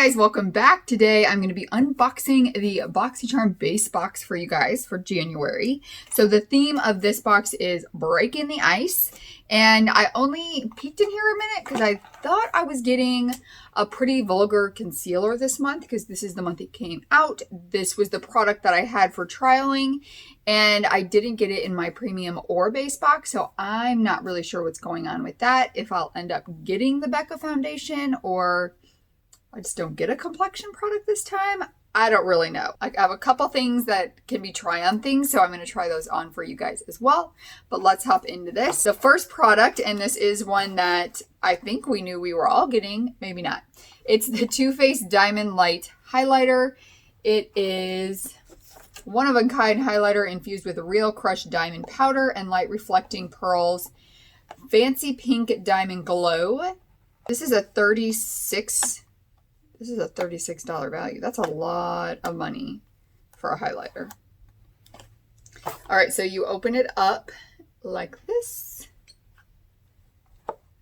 guys, welcome back. Today I'm going to be unboxing the Boxycharm base box for you guys for January. So the theme of this box is breaking the ice. And I only peeked in here a minute because I thought I was getting a pretty vulgar concealer this month because this is the month it came out. This was the product that I had for trialing and I didn't get it in my premium or base box. So I'm not really sure what's going on with that. If I'll end up getting the Becca foundation or I just don't get a complexion product this time. I don't really know. I have a couple things that can be try-on things, so I'm going to try those on for you guys as well. But let's hop into this. The first product, and this is one that I think we knew we were all getting, maybe not. It's the Too Faced Diamond Light Highlighter. It is one-of-a-kind highlighter infused with real crushed diamond powder and light reflecting pearls. Fancy pink diamond glow. This is a $36 value. That's a lot of money for a highlighter. All right, so you open it up like this.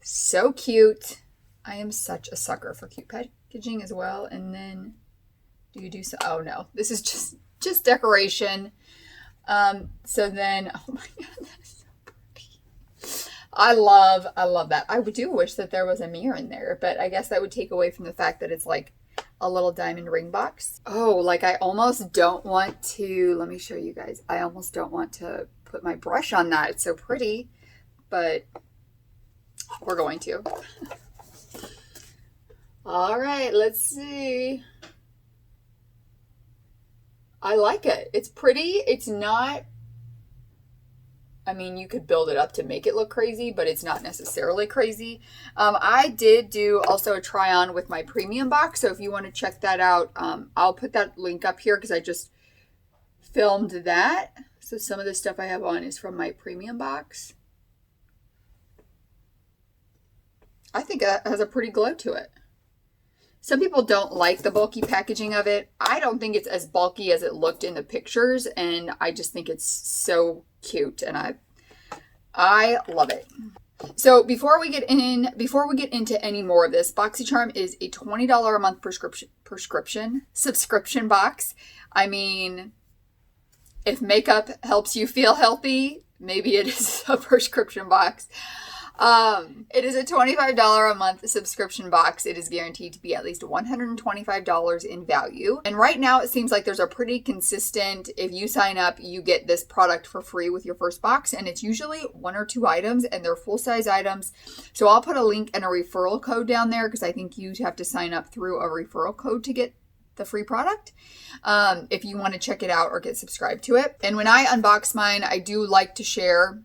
So cute. I am such a sucker for cute packaging as well. And then do you do so? Oh no, this is just decoration. So then, oh my God, that's so pretty. I love that. I do wish that there was a mirror in there, but I guess that would take away from the fact that it's like a little diamond ring box. Oh, like I almost don't want to, let me show you guys. I almost don't want to put my brush on that. It's so pretty, but we're going to. All right, let's see. I like it. It's pretty. It's not, I mean, you could build it up to make it look crazy, but it's not necessarily crazy. I did do also a try on with my premium box. So if you want to check that out, I'll put that link up here because I just filmed that. So some of the stuff I have on is from my premium box. I think that has a pretty glow to it. Some people don't like the bulky packaging of it. I don't think it's as bulky as it looked in the pictures, and I just think it's so cute, and I love it. So before we get into any more of this, Boxycharm is a $20 a month subscription box. I mean, if makeup helps you feel healthy, maybe it is a prescription box. It is a $25 a month subscription box. It is guaranteed to be at least $125 in value. And right now it seems like there's a pretty consistent, if you sign up, you get this product for free with your first box. And it's usually 1 or 2 items and they're full-size items. So I'll put a link and a referral code down there because I think you have to sign up through a referral code to get the free product if you want to check it out or get subscribed to it. And when I unbox mine, I do like to share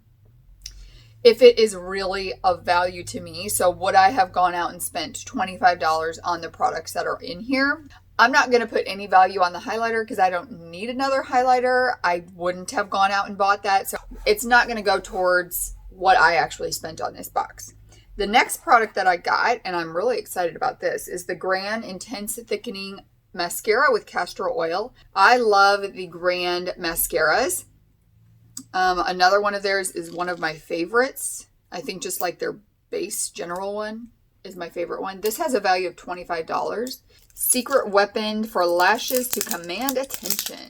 if it is really of value to me. So would I have gone out and spent $25 on the products that are in here? I'm not going to put any value on the highlighter because I don't need another highlighter. I wouldn't have gone out and bought that. So it's not going to go towards what I actually spent on this box. The next product that I got, and I'm really excited about this, is the Grand Intense Thickening Mascara with castor oil. I love the Grand mascaras. Another one of theirs is one of my favorites. I think just like their base general one is my favorite one. This has a value of $25. Secret weapon for lashes to command attention.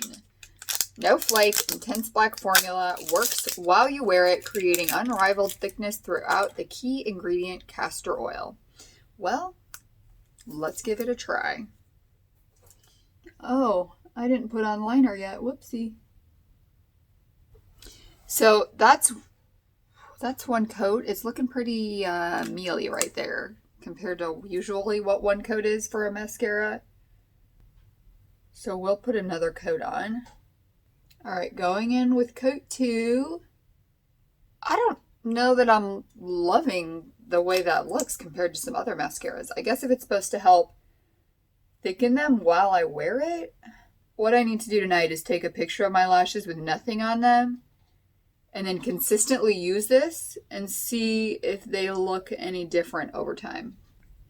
No flake, intense black formula, works while you wear it, creating unrivaled thickness throughout the key ingredient, castor oil. Well, let's give it a try. Oh, I didn't put on liner yet. Whoopsie. So that's one coat. It's looking pretty mealy right there compared to usually what one coat is for a mascara. So we'll put another coat on. All right, going in with coat 2. I don't know that I'm loving the way that looks compared to some other mascaras. I guess if it's supposed to help thicken them while I wear it, what I need to do tonight is take a picture of my lashes with nothing on them and then consistently use this and see if they look any different over time.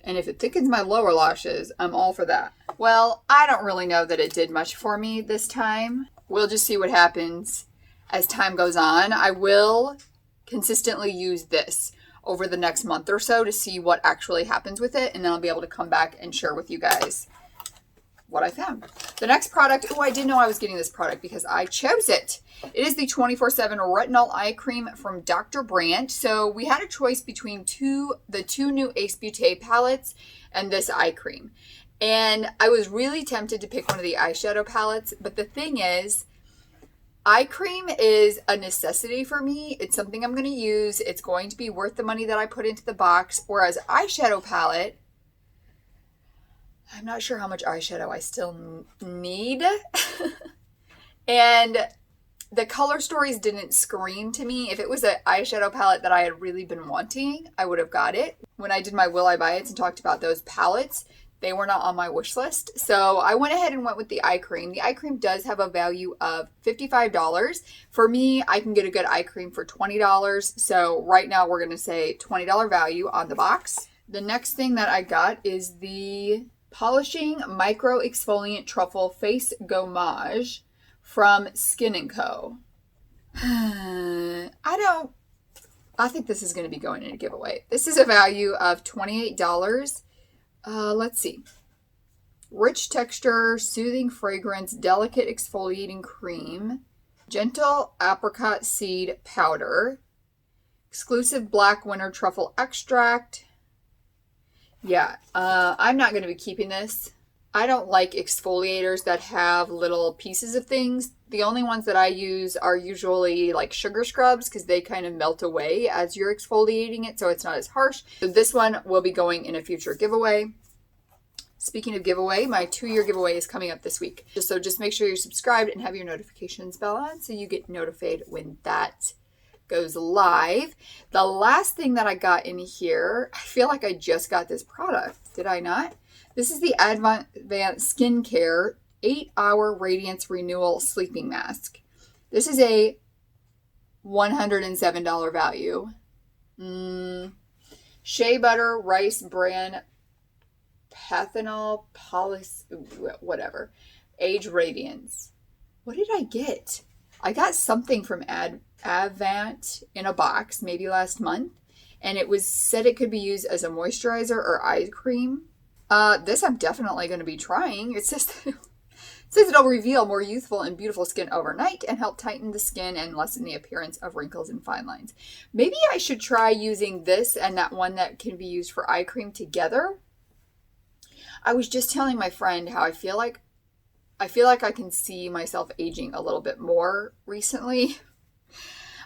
And if it thickens my lower lashes, I'm all for that. Well, I don't really know that it did much for me this time. We'll just see what happens as time goes on. I will consistently use this over the next month or so to see what actually happens with it, and then I'll be able to come back and share with you guys what I found. The next product, oh, I didn't know I was getting this product because I chose it. It is the 24/7 Retinol Eye Cream from Dr. Brandt. So we had a choice between the two new Ace Beauté palettes and this eye cream. And I was really tempted to pick one of the eyeshadow palettes, but the thing is, eye cream is a necessity for me. It's something I'm going to use. It's going to be worth the money that I put into the box. Whereas eyeshadow palette, I'm not sure how much eyeshadow I still need. And the color stories didn't scream to me. If it was an eyeshadow palette that I had really been wanting, I would have got it. When I did my Will I Buy It and talked about those palettes, they were not on my wish list. So I went ahead and went with the eye cream. The eye cream does have a value of $55. For me, I can get a good eye cream for $20. So right now we're going to say $20 value on the box. The next thing that I got is the Polishing Micro Exfoliant Truffle Face Gommage from Skin & Co. I think this is going to be going in a giveaway. This is a value of $28. Let's see. Rich texture, soothing fragrance, delicate exfoliating cream, gentle apricot seed powder, exclusive black winter truffle extract. Yeah, I'm not going to be keeping this. I don't like exfoliators that have little pieces of things. The only ones that I use are usually like sugar scrubs because they kind of melt away as you're exfoliating it, so it's not as harsh. So this one will be going in a future giveaway. Speaking of giveaway, my 2-year giveaway is coming up this week. So just make sure you're subscribed and have your notifications bell on so you get notified when that goes live. The last thing that I got in here, I feel like I just got this product. Did I not? This is the Advanced Skincare 8-Hour Radiance Renewal Sleeping Mask. This is a $107 value. Shea Butter Rice Bran Pathanol whatever. Age Radiance. What did I get? I got something from Advant in a box maybe last month, and it said it could be used as a moisturizer or eye cream. This I'm definitely going to be trying. It says it'll reveal more youthful and beautiful skin overnight and help tighten the skin and lessen the appearance of wrinkles and fine lines. Maybe I should try using this and that one that can be used for eye cream together. I was just telling my friend how I feel like I can see myself aging a little bit more recently.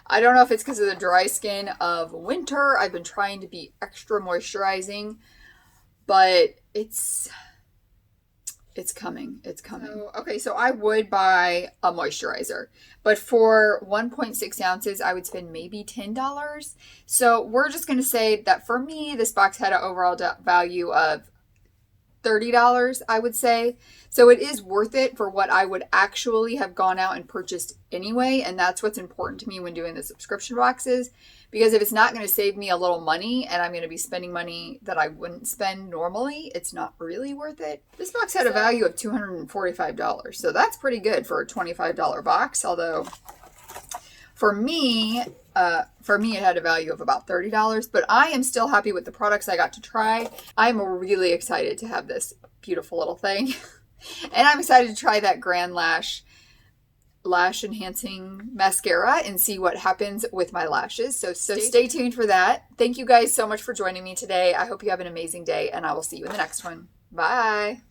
I don't know if it's because of the dry skin of winter. I've been trying to be extra moisturizing, but it's coming. It's coming. So I would buy a moisturizer, but for 1.6 ounces, I would spend maybe $10. So we're just going to say that for me, this box had an overall value of $30, I would say. So it is worth it for what I would actually have gone out and purchased anyway. And that's what's important to me when doing the subscription boxes, because if it's not going to save me a little money and I'm going to be spending money that I wouldn't spend normally, it's not really worth it. This box had a value of $245. So that's pretty good for a $25 box. Although for me, it had a value of about $30, but I am still happy with the products I got to try. I'm really excited to have this beautiful little thing. And I'm excited to try that Grand Lash enhancing mascara and see what happens with my lashes. So stay tuned for that. Thank you guys so much for joining me today. I hope you have an amazing day, and I will see you in the next one. Bye.